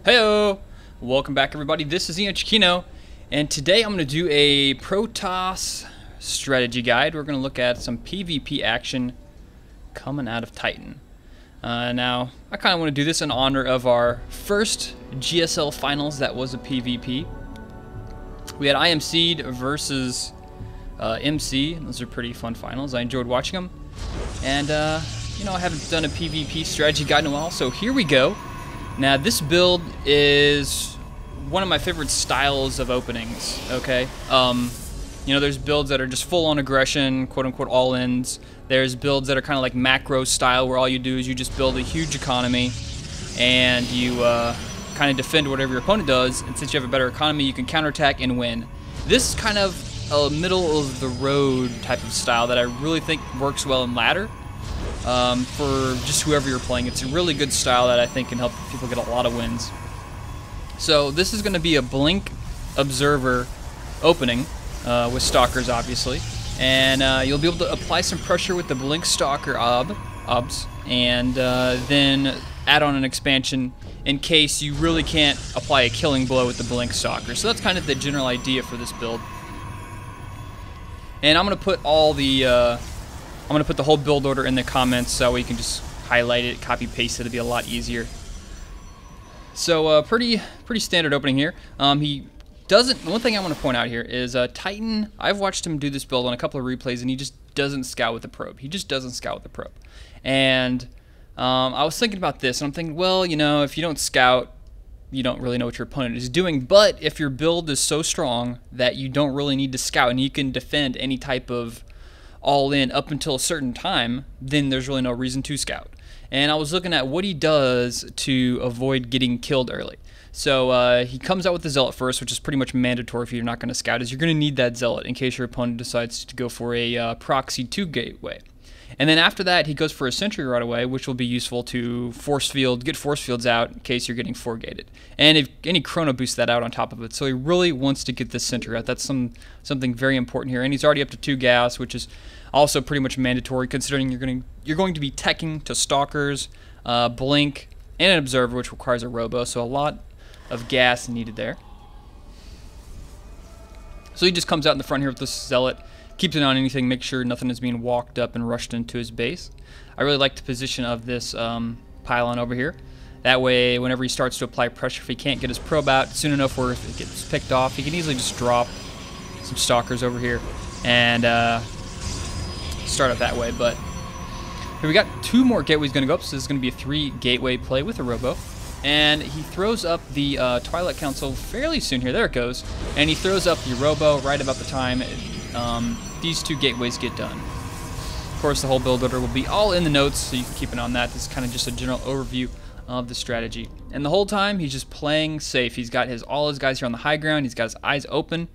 Heyo! Welcome back, everybody. This is EonShiKeno, and today I'm going to do a Protoss strategy guide. We're going to look at some PvP action coming out of Titan. Now, I kind of want to do this in honor of our first GSL finals that was a PvP. We had IMC versus MC. Those are pretty fun finals. I enjoyed watching them. And, you know, I haven't done a PvP strategy guide in a while, so here we go. Now, this build is one of my favorite styles of openings, okay? You know, there's builds that are just full-on aggression, quote-unquote all-ins. There's builds that are kind of like macro style, where all you do is you just build a huge economy, and you kind of defend whatever your opponent does, and since you have a better economy, you can counterattack and win. This is kind of a middle-of-the-road type of style that I really think works well in ladder. For just whoever you're playing. It's a really good style that I think can help people get a lot of wins. So this is going to be a Blink Observer opening with Stalkers, obviously. And you'll be able to apply some pressure with the Blink Stalker obs, and then add on an expansion in case you really can't apply a killing blow with the Blink Stalker. So that's kind of the general idea for this build. And I'm going to put all the... I'm going to put the whole build order in the comments so you can just highlight it, copy paste it. It'll be a lot easier. So pretty standard opening here. He doesn't. One thing I want to point out here is Titan. I've watched him do this build on a couple of replays, and he just doesn't scout with the probe. He just doesn't scout with the probe. And I was thinking about this, and I'm thinking, well, you know, if you don't scout, you don't really know what your opponent is doing. But if your build is so strong that you don't really need to scout, and you can defend any type of all in up until a certain time, then there's really no reason to scout. And I was looking at what he does to avoid getting killed early. So he comes out with the Zelot first, which is pretty much mandatory if you're not going to scout, is you're going to need that Zelot in case your opponent decides to go for a proxy 2 gateway. And then after that, he goes for a Sentry right away, which will be useful to get force fields out in case you're getting 4-gated. And if any Chrono boosts that out on top of it. So he really wants to get this Sentry out. That's something very important here. And he's already up to 2 gas, which is also pretty much mandatory considering you're going to be teching to Stalkers, Blink, and an Observer, which requires a Robo. So a lot of gas needed there. So he just comes out in the front here with this Zealot. Keeps an eye on anything, make sure nothing is being walked up and rushed into his base. I really like the position of this Pylon over here. That way, whenever he starts to apply pressure, if he can't get his probe out soon enough where if it gets picked off, he can easily just drop some Stalkers over here and start up that way. But here we got 2 more gateways going to go up, so this is going to be a 3-gateway play with a Robo. And he throws up the Twilight Council fairly soon here. There it goes. And he throws up the Robo right about the time these 2 gateways get done. Of course, the whole build order will be all in the notes, so you can keep an eye on that. This is kind of just a general overview of the strategy. And the whole time, he's just playing safe. He's got all his guys here on the high ground. He's got his eyes open.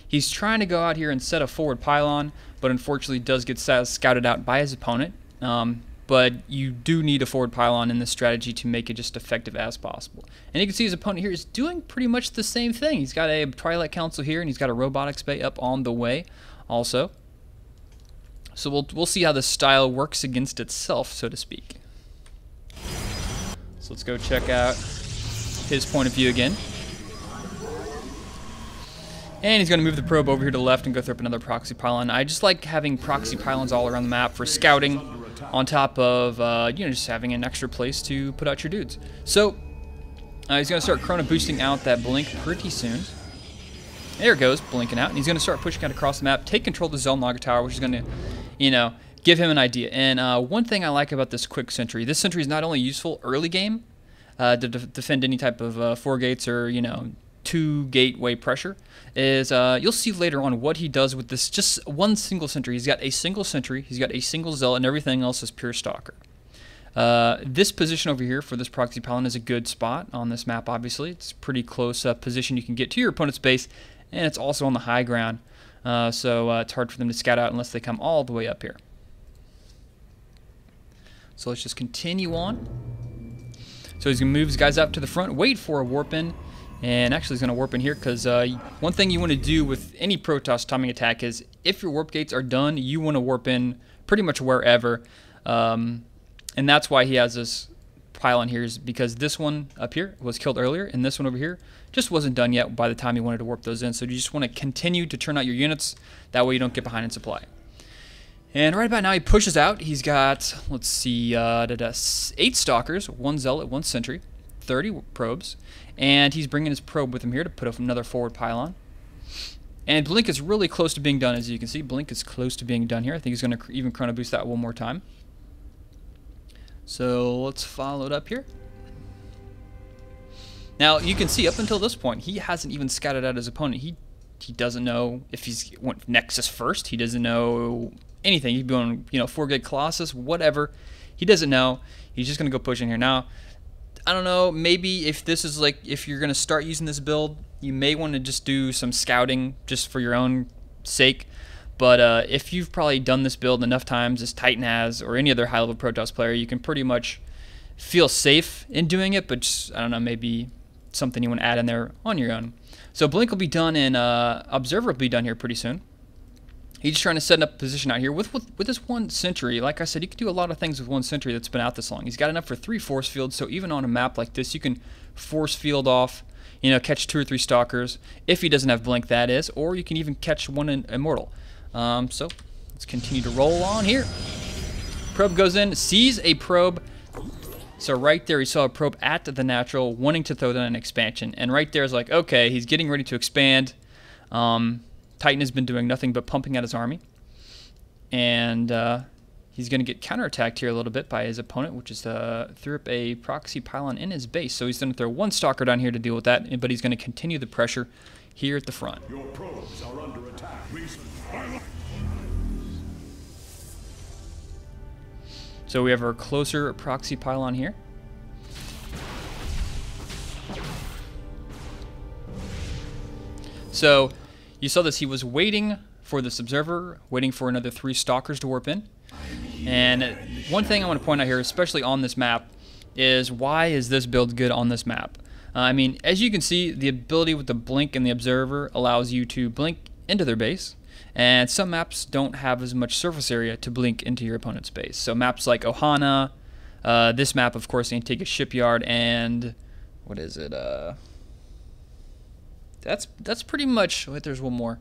He's trying to go out here and set a forward pylon, but unfortunately does get scouted out by his opponent. But you do need a forward pylon in this strategy to make it just effective as possible. And you can see his opponent here is doing pretty much the same thing. He's got a Twilight Council here, and he's got a Robotics Bay up on the way also. So we'll see how this style works against itself, so to speak. So let's go check out his point of view again. And he's going to move the probe over here to the left and go through up another proxy pylon. I just like having proxy pylons all around the map for scouting, on top of you know, just having an extra place to put out your dudes. So he's going to start Chrono boosting out that Blink pretty soon. There it goes, blinking out, and he's going to start pushing out across the map, take control of the Zelot Tower, which is going to, you know, give him an idea. And one thing I like about this quick Sentry, this Sentry is not only useful early game to defend any type of 4 gates or, you know, 2 gateway pressure, is you'll see later on what he does with this just one single Sentry. He's got a single Sentry, he's got a single Zealot, and everything else is pure Stalker. This position over here for this proxy pylon is a good spot on this map, obviously. It's a pretty close position you can get to your opponent's base, and it's also on the high ground, so it's hard for them to scout out unless they come all the way up here. So let's just continue on. So he's going to move his guys up to the front, wait for a warp in, and actually he's going to warp in here because one thing you want to do with any Protoss timing attack is if your warp gates are done, you want to warp in pretty much wherever, and that's why he has this Pylon here is because this one up here was killed earlier, and this one over here just wasn't done yet by the time you wanted to warp those in. So you just want to continue to turn out your units. That way you don't get behind in supply. And right about now he pushes out. He's got, let's see, 8 Stalkers, 1 Zealot, 1 Sentry, 30 probes, and he's bringing his probe with him here to put up another forward Pylon. And Blink is really close to being done, as you can see. Blink is close to being done here. I think he's going to even Chrono Boost that one more time. So let's follow it up here. Now you can see up until this point he hasn't even scouted out his opponent. He doesn't know if he's went Nexus first. He doesn't know anything. He's going, you know, 4-gate Colossus, whatever. He doesn't know. He's just going to go push in here. Now, I don't know, maybe if this is like, if you're going to start using this build, you may want to just do some scouting just for your own sake. But if you've probably done this build enough times as Titan has, or any other high-level Protoss player, you can pretty much feel safe in doing it, but just, I don't know, maybe something you want to add in there on your own. So Blink will be done, and Observer will be done here pretty soon. He's just trying to set up a position out here with this 1 Sentry. Like I said, you can do a lot of things with 1 Sentry that's been out this long. He's got enough for 3 force fields, so even on a map like this, you can force field off, you know, catch 2 or 3 Stalkers, if he doesn't have Blink, that is, or you can even catch 1 Immortal. So let's continue to roll on here. Probe goes in, sees a probe. So right there, he saw a probe at the natural, wanting to throw down an expansion. And right there is like, okay, he's getting ready to expand. Titan has been doing nothing but pumping out his army. And he's going to get counterattacked here a little bit by his opponent, which is threw up a proxy Pylon in his base. So he's going to throw 1 Stalker down here to deal with that, but he's going to continue the pressure here at the front. Your probes are under attack. So we have our closer proxy Pylon here. So you saw this, he was waiting for this Observer, waiting for another 3 Stalkers to warp in. And one thing I want to point out here, especially on this map, is why is this build good on this map? I mean, as you can see, the ability with the Blink and the Observer allows you to blink into their base. And some maps don't have as much surface area to blink into your opponent's base. So maps like Ohana, this map, of course, Antigua Shipyard, and what is it? That's pretty much. Wait, there's one more.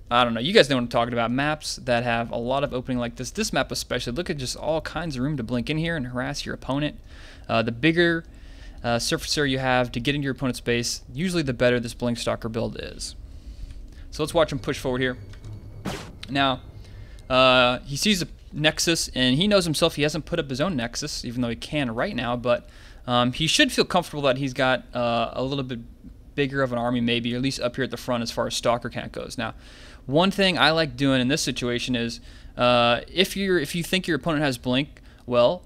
I don't know. You guys know what I'm talking about. Maps that have a lot of opening like this. This map especially. Look at just all kinds of room to blink in here and harass your opponent. The bigger surface area you have to get into your opponent's base, usually the better this Blink Stalker build is. So let's watch him push forward here. Now, he sees a Nexus, and he knows himself he hasn't put up his own Nexus, even though he can right now, but he should feel comfortable that he's got a little bit bigger of an army maybe, or at least up here at the front as far as Stalker count goes. Now, one thing I like doing in this situation is if you think your opponent has Blink, well,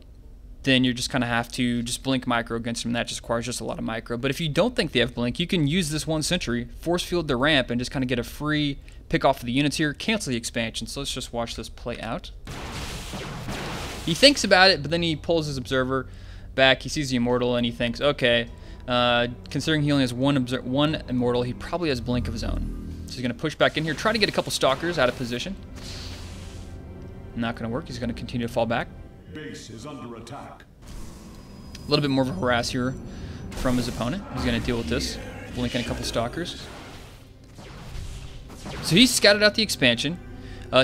then you just kind of have to just blink micro against them. That just requires just a lot of micro. But if you don't think they have Blink, you can use this 1 Sentry, force field the ramp, and just kind of get a free pick off of the units here, cancel the expansion. So let's just watch this play out. He thinks about it, but then he pulls his Observer back. He sees the Immortal, and he thinks, okay, considering he only has one Immortal, he probably has Blink of his own. So he's going to push back in here, try to get a couple Stalkers out of position. Not going to work. He's going to continue to fall back. Base is under attack. A little bit more of a harass here from his opponent. He's going to deal with this, blinking a couple Stalkers. So he's scouted out the expansion.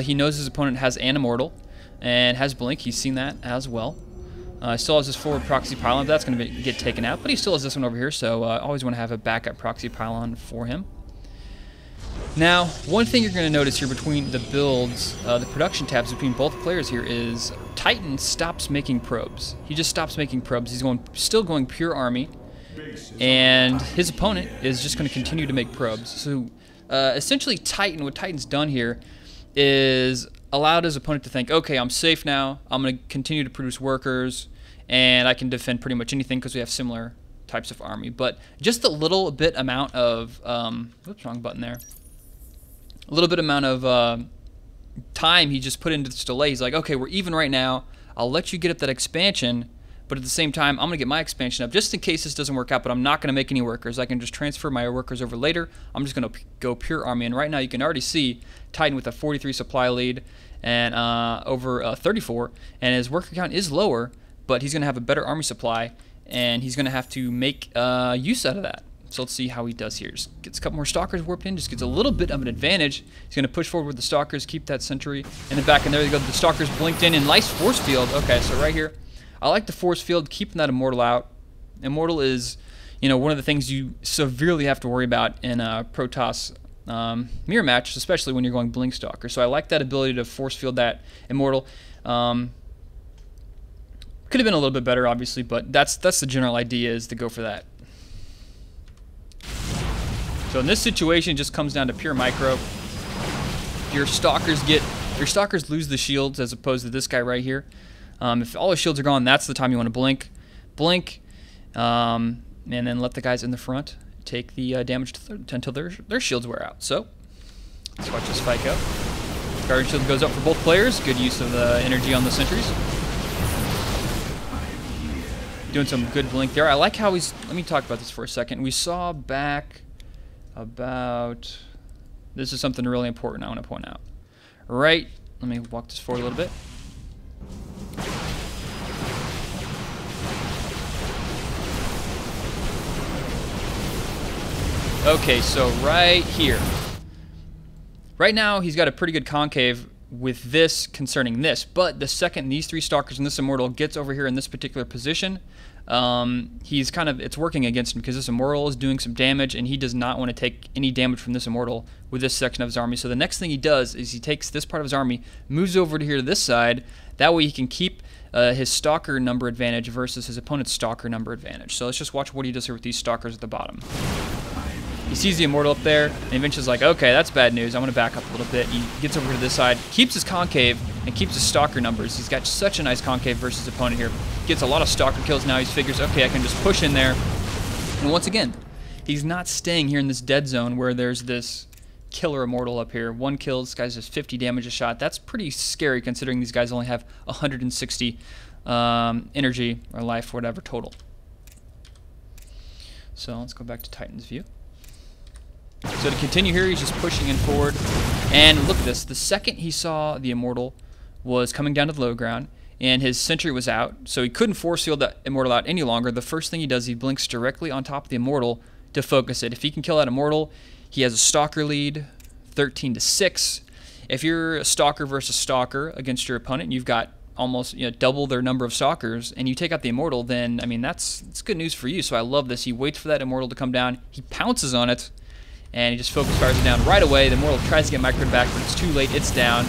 He knows his opponent has an Immortal and has Blink. He's seen that as well. Still has his forward proxy Pylon. That's going to get taken out, but he still has this one over here, so always want to have a backup proxy Pylon for him. Now, one thing you're going to notice here between the builds, the production tabs between both players here is Titan stops making probes. He just stops making probes. He's still going pure army, and his opponent is just going to continue to make probes. So essentially Titan, what Titan's done here is allowed his opponent to think, okay, I'm safe now. I'm going to continue to produce workers, and I can defend pretty much anything because we have similar types of army. But just a little bit amount of, whoops, wrong button there. A little bit amount of time he just put into this delay. He's like, okay, we're even right now. I'll let you get up that expansion, but at the same time, I'm going to get my expansion up just in case this doesn't work out, but I'm not going to make any workers. I can just transfer my workers over later. I'm just going to go pure army. And right now, you can already see Titan with a 43 supply lead and over 34, and his worker count is lower, but he's going to have a better army supply, and he's going to have to make use out of that. So let's see how he does here. Just gets a couple more Stalkers warped in, just gets a little bit of an advantage. He's going to push forward with the Stalkers, keep that Sentry in the back, and there you go. The Stalkers blinked in, and nice force field. Okay, so right here, I like the force field, keeping that Immortal out. Immortal is, you know, one of the things you severely have to worry about in a Protoss mirror match, especially when you're going Blink Stalker. So I like that ability to force field that Immortal. Could have been a little bit better, obviously, but that's the general idea, is to go for that. So in this situation, it just comes down to pure micro. Your Stalkers lose the shields as opposed to this guy right here. If all his shields are gone, that's the time you want to blink, and then let the guys in the front take the damage until their shields wear out. So let's watch this fight go. Guardian shield goes up for both players. Good use of the energy on the sentries. Doing some good blink there. I like how he's. Let me talk about this for a second. We saw back about. This is something really important I want to point out. Right. Let me walk this forward a little bit. Okay, so right here. Right now, he's got a pretty good concave with this concerning this, but the second these three Stalkers and this Immortal gets over here in this particular position, he's kind of, it's working against him because this Immortal is doing some damage, and he does not want to take any damage from this Immortal with this section of his army. So the next thing he does is he takes this part of his army, moves over to here to this side. That way he can keep his Stalker number advantage versus his opponent's Stalker number advantage. So let's just watch what he does here with these Stalkers at the bottom. He sees the Immortal up there, and eventually is like, okay, that's bad news. I'm going to back up a little bit. He gets over to this side, keeps his concave, and keeps his Stalker numbers. He's got such a nice concave versus his opponent here. Gets a lot of Stalker kills now. He figures, okay, I can just push in there. And once again, he's not staying here in this dead zone where there's this killer Immortal up here. One kill, this guy's just 50 damage a shot. That's pretty scary considering these guys only have 160 energy or life, whatever, total. So let's go back to Titan's view. So to continue here, he's just pushing in forward. And look at this. The second he saw the Immortal was coming down to the low ground, and his Sentry was out, so he couldn't force field that Immortal out any longer. The first thing he does, he blinks directly on top of the Immortal to focus it. If he can kill that Immortal, he has a Stalker lead, 13-6. If you're a Stalker versus Stalker against your opponent, and you've got almost, you know, double their number of Stalkers, and you take out the Immortal, then, I mean, that's good news for you. So I love this. He waits for that Immortal to come down. He pounces on it, and he just focus fires it down right away. The Immortal tries to get microed back, but it's too late. It's down.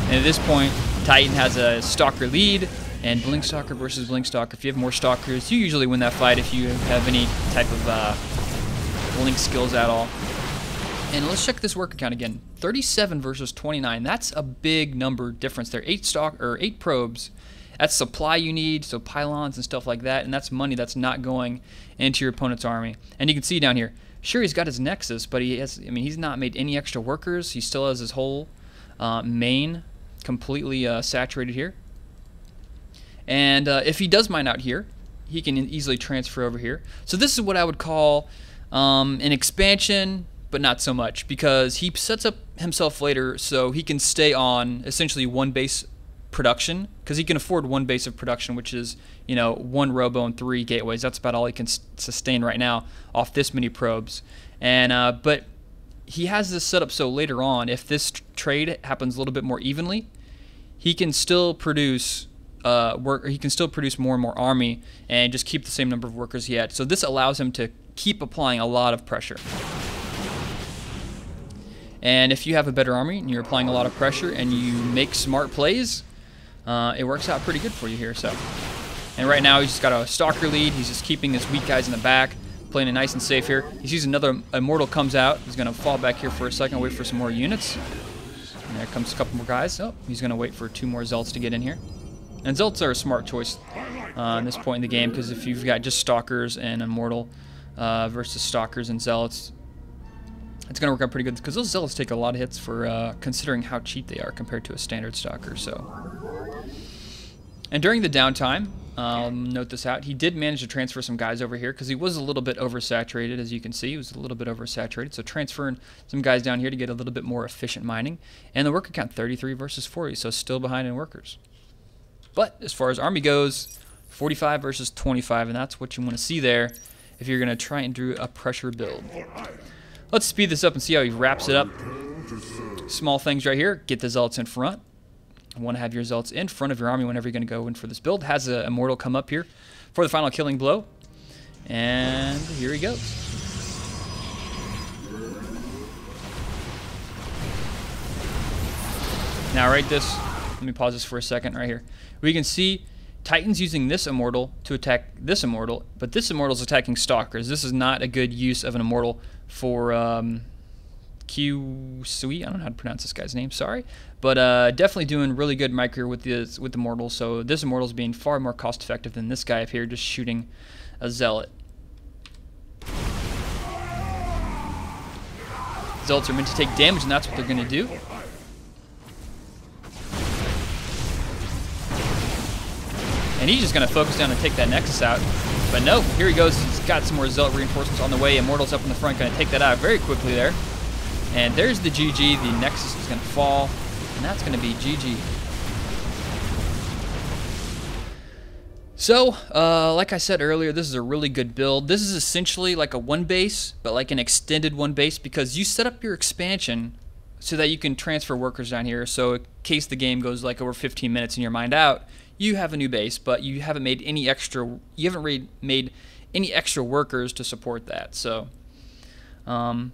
And at this point, Titan has a Stalker lead, and Blink Stalker versus Blink Stalker. If you have more Stalkers, you usually win that fight if you have any type of Blink skills at all. And let's check this worker count again. 37 versus 29. That's a big number difference there. 8 probes. That's supply you need, so pylons and stuff like that, and that's money that's not going into your opponent's army. And you can see down here, sure, he's got his Nexus, but he has, I mean, he's not made any extra workers. He still has his whole main completely saturated here. And if he does mine out here, he can easily transfer over here. So this is what I would call an expansion, but not so much, because he sets up himself later so he can stay on essentially one base production, because he can afford one base of production, which is, you know, 1 Robo and 3 gateways. That's about all he can sustain right now off this many probes. And but he has this set up so later on, if this trade happens a little bit more evenly, he can still produce he can still produce more and more army and just keep the same number of workers he had. So this allows him to keep applying a lot of pressure. And if you have a better army and you're applying a lot of pressure and you make smart plays, it works out pretty good for you here. So, and right now he's just got a Stalker lead. He's just keeping his weak guys in the back, playing it nice and safe here. He sees another Immortal comes out. He's going to fall back here for a second, wait for some more units. And there comes a couple more guys. Oh, he's going to wait for 2 more Zelots to get in here. And Zelots are a smart choice at this point in the game, because if you've got just Stalkers and Immortal versus Stalkers and Zealots, it's going to work out pretty good, because those Zealots take a lot of hits for considering how cheap they are compared to a standard Stalker. So, and during the downtime, note this out, he did manage to transfer some guys over here, because he was a little bit oversaturated, as you can see. He was a little bit oversaturated, so transferring some guys down here to get a little bit more efficient mining. And the worker count 33 versus 40, so still behind in workers. But as far as army goes, 45 versus 25, and that's what you want to see there if you're going to try and do a pressure build. Let's speed this up and see how he wraps it up. Small things right here. Get the Zealots in front. You want to have your Zealots in front of your army whenever you're going to go in for this build. Has an Immortal come up here for the final killing blow. And here he goes. Now right this, let me pause this for a second right here. We can see Titan's using this Immortal to attack this Immortal, but this Immortal's attacking Stalkers. This is not a good use of an Immortal for Q-Sui. I don't know how to pronounce this guy's name, sorry. But definitely doing really good micro with the Immortal, so this Immortal's being far more cost effective than this guy up here just shooting a Zealot. Zealots are meant to take damage, and that's what they're going to do. And he's just going to focus down and take that Nexus out. But no, here he goes. He's got some more Zealot reinforcements on the way. Immortal's up in the front, going to take that out very quickly there. And there's the GG. The Nexus is going to fall. And that's going to be GG. So, like I said earlier, this is a really good build. This is essentially like a one base, but like an extended one base, because you set up your expansion so that you can transfer workers down here. So in case the game goes like over 15 minutes and you're mined out, you have a new base, but you haven't made any extra. You haven't made any extra workers to support that. So, I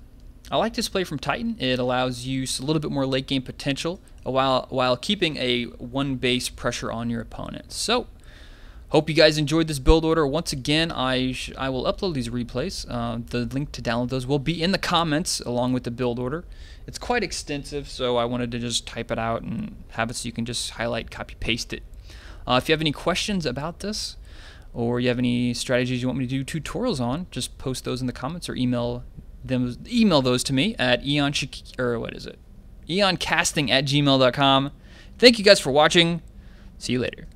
like this play from Titan. It allows you a little bit more late game potential while keeping a one base pressure on your opponent. So, hope you guys enjoyed this build order. Once again, I will upload these replays. The link to download those will be in the comments along with the build order. It's quite extensive, so I wanted to just type it out and have it so you can just highlight, copy, paste it. If you have any questions about this, or you have any strategies you want me to do tutorials on, just post those in the comments or email those to me at eoncasting@gmail.com. Thank you guys for watching. See you later.